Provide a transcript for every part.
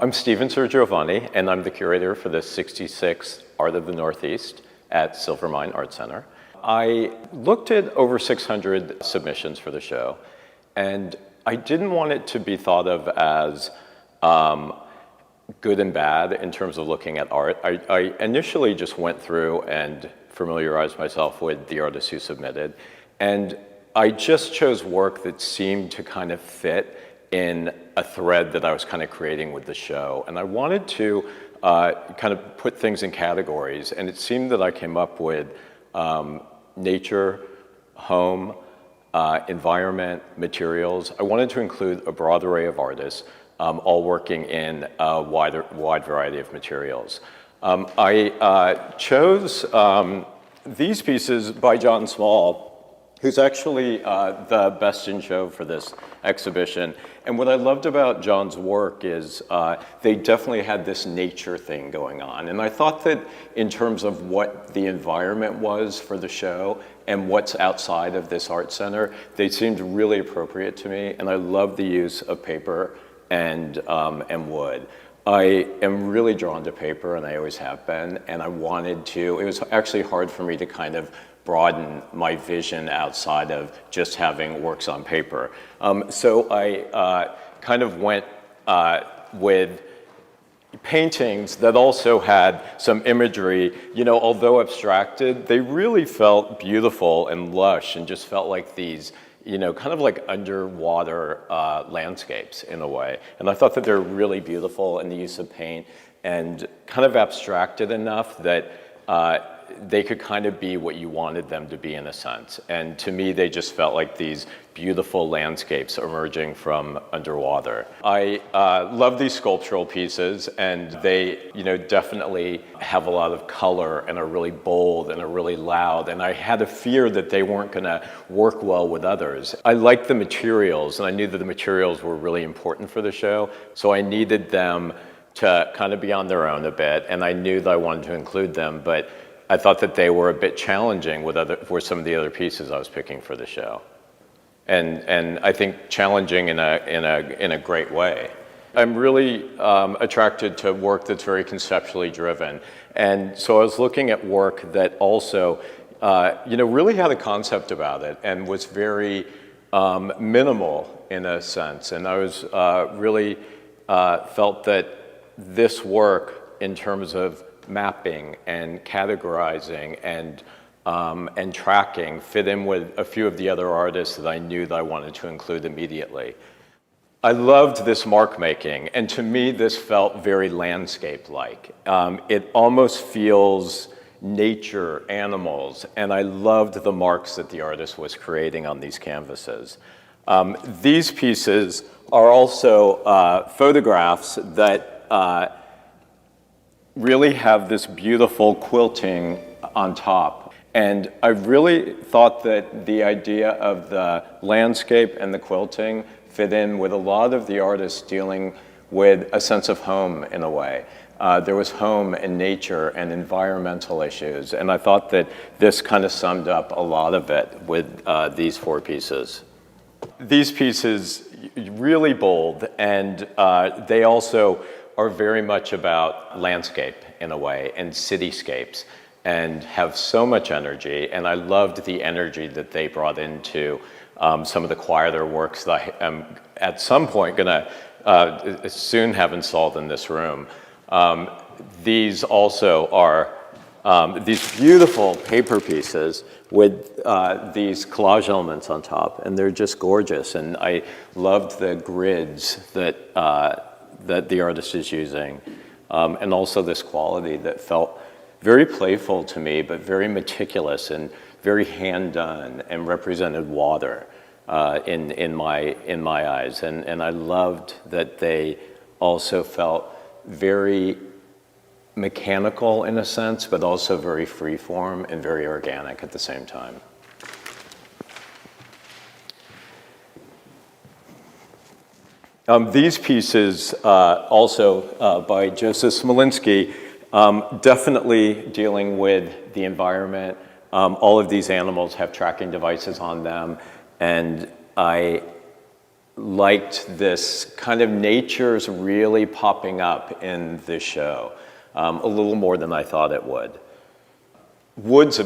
I'm Stephen Sergiovanni, and I'm the curator for the 66th Art of the Northeast at Silvermine Art Center. I looked at over 600 submissions for the show, and I didn't want it to be thought of as good and bad in terms of looking at art. I initially just went through and familiarized myself with the artists who submitted, and I just chose work that seemed to kind of fit in a thread that I was kind of creating with the show. And I wanted to kind of put things in categories, and it seemed that I came up with nature, home, environment, materials. I wanted to include a broad array of artists, all working in a wide variety of materials. I chose these pieces by John Small, who's actually the best in show for this exhibition. And what I loved about John's work is they definitely had this nature thing going on. And I thought that in terms of what the environment was for the show and what's outside of this art center, they seemed really appropriate to me. And I love the use of paper and wood. I am really drawn to paper, and I always have been, and I wanted to, it was actually hard for me to kind of broaden my vision outside of just having works on paper. So I kind of went with paintings that also had some imagery. You know, although abstracted, they really felt beautiful and lush and just felt like these, you know, kind of like underwater landscapes in a way. And I thought that they're really beautiful in the use of paint and kind of abstracted enough that they could kind of be what you wanted them to be in a sense. And to me, they just felt like these beautiful landscapes emerging from underwater. I love these sculptural pieces, and they, you know, definitely have a lot of color and are really bold and are really loud. And I had a fear that they weren't gonna work well with others. I liked the materials, and I knew that the materials were really important for the show. So I needed them to kind of be on their own a bit, and I knew that I wanted to include them, but I thought that they were a bit challenging with some of the other pieces I was picking for the show, and I think challenging in a great way. I'm really attracted to work that's very conceptually driven, and so I was looking at work that also, you know, really had a concept about it and was very minimal in a sense. And I was really felt that this work, in terms of mapping and categorizing and tracking, fit in with a few of the other artists that I knew that I wanted to include immediately. I loved this mark making, and to me this felt very landscape-like. It almost feels nature, animals, and I loved the marks that the artist was creating on these canvases. These pieces are also photographs that really have this beautiful quilting on top. And I really thought that the idea of the landscape and the quilting fit in with a lot of the artists dealing with a sense of home in a way. There was home and nature and environmental issues, and I thought that this kind of summed up a lot of it with these four pieces. These pieces, really bold, and they also are very much about landscape in a way and cityscapes, and have so much energy. And I loved the energy that they brought into some of the quieter works that I am at some point gonna soon have installed in this room. These also are these beautiful paper pieces with these collage elements on top, and they're just gorgeous. And I loved the grids that that the artist is using, and also this quality that felt very playful to me, but very meticulous and very hand-done, and represented water in my eyes. And I loved that they also felt very mechanical in a sense, but also very free-form and very organic at the same time. These pieces, also by Joseph Smolinski, definitely dealing with the environment. All of these animals have tracking devices on them, and I liked this kind of nature's really popping up in this show, a little more than I thought it would. Wood's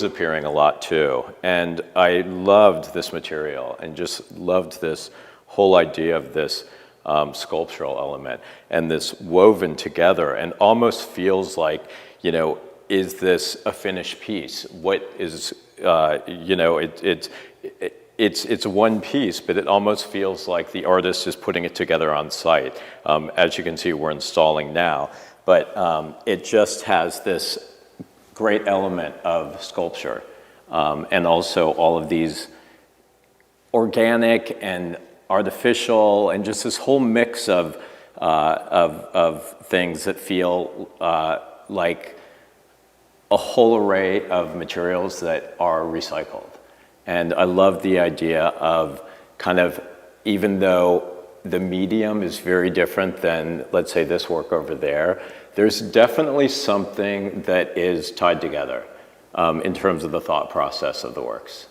appearing a lot too, and I loved this material and just loved this whole idea of this sculptural element and this woven together, and almost feels like, you know, is this a finished piece? What is, you know, it's one piece, but it almost feels like the artist is putting it together on site. As you can see, we're installing now, but it just has this great element of sculpture, and also all of these organic and artificial, and just this whole mix of things that feel like a whole array of materials that are recycled. And I love the idea of kind of, even though the medium is very different than, let's say, this work over there, there's definitely something that is tied together in terms of the thought process of the works.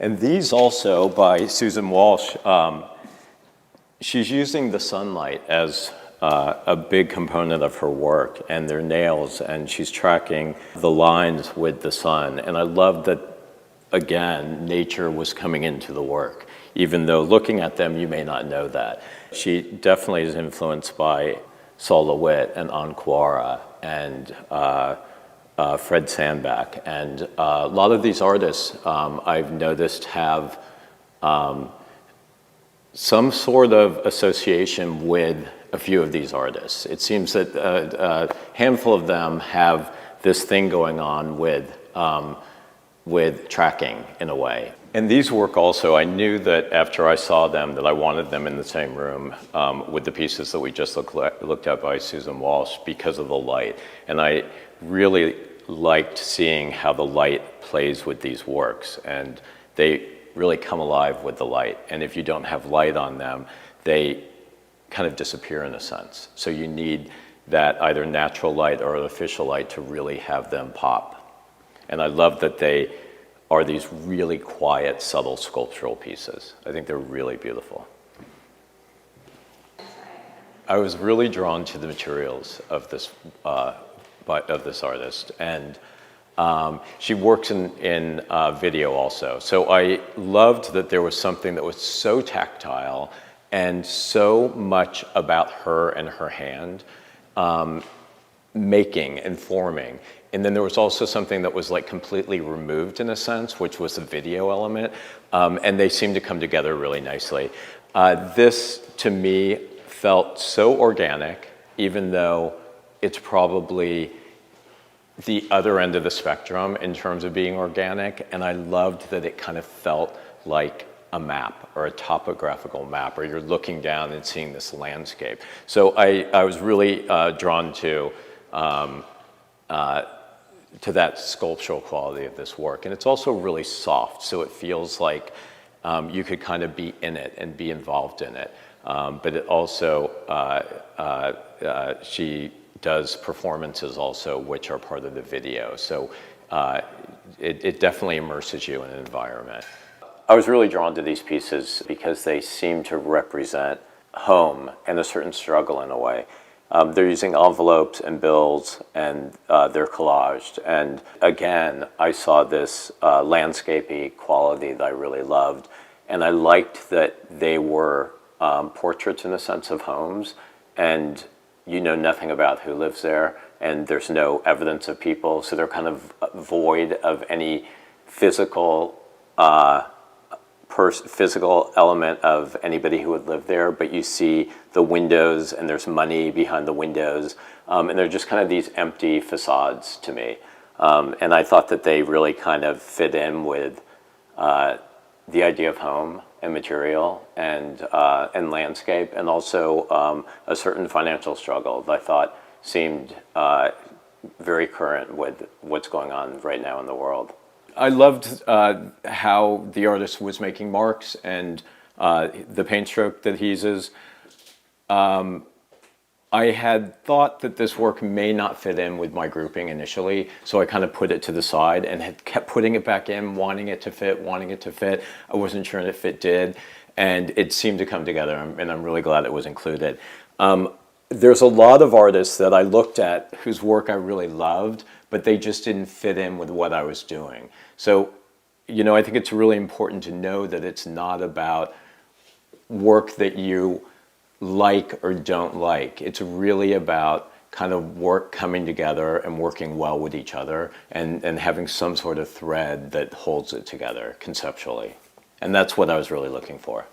And these also, by Susan Walsh, she's using the sunlight as a big component of her work, and their nails, and she's tracking the lines with the sun. And I love that, again, nature was coming into the work, even though looking at them, you may not know that. She definitely is influenced by Sol LeWitt and Anquara and Fred Sandback. And a lot of these artists, I've noticed, have some sort of association with a few of these artists. It seems that a handful of them have this thing going on with tracking in a way. And these work also, I knew that after I saw them that I wanted them in the same room with the pieces that we just looked at by Susan Walsh because of the light. And I really liked seeing how the light plays with these works, and they really come alive with the light. And if you don't have light on them, they kind of disappear in a sense. So you need that either natural light or artificial light to really have them pop. And I love that they are these really quiet, subtle sculptural pieces. I think they're really beautiful. I was really drawn to the materials of this artist, and she works in video also. So I loved that there was something that was so tactile and so much about her and her hand, making and forming. And then there was also something that was like completely removed in a sense, which was the video element. And they seemed to come together really nicely. This, to me, felt so organic, even though it's probably the other end of the spectrum in terms of being organic. And I loved that it kind of felt like a map or a topographical map, or you're looking down and seeing this landscape. So I was really drawn to that sculptural quality of this work. And it's also really soft, so it feels like you could kind of be in it and be involved in it. But it also, she does performances also, which are part of the video. So it definitely immerses you in an environment. I was really drawn to these pieces because they seem to represent home and a certain struggle in a way. They're using envelopes and bills, and they're collaged. And again, I saw this landscapey quality that I really loved. And I liked that they were portraits in the sense of homes, and you know nothing about who lives there, and there's no evidence of people, so they're kind of void of any physical physical element of anybody who would live there, but you see the windows and there's money behind the windows, and they're just kind of these empty facades to me. And I thought that they really kind of fit in with the idea of home and material and landscape, and also a certain financial struggle that I thought seemed very current with what's going on right now in the world. I loved how the artist was making marks and the paint stroke that he uses. I I had thought that this work may not fit in with my grouping initially, so I kind of put it to the side and had kept putting it back in, wanting it to fit, wanting it to fit. I wasn't sure if it did, and it seemed to come together, and I'm really glad it was included. There's a lot of artists that I looked at whose work I really loved, but they just didn't fit in with what I was doing. So, I think it's really important to know that it's not about work that you like or don't like. It's really about kind of work coming together and working well with each other and having some sort of thread that holds it together conceptually. And that's what I was really looking for.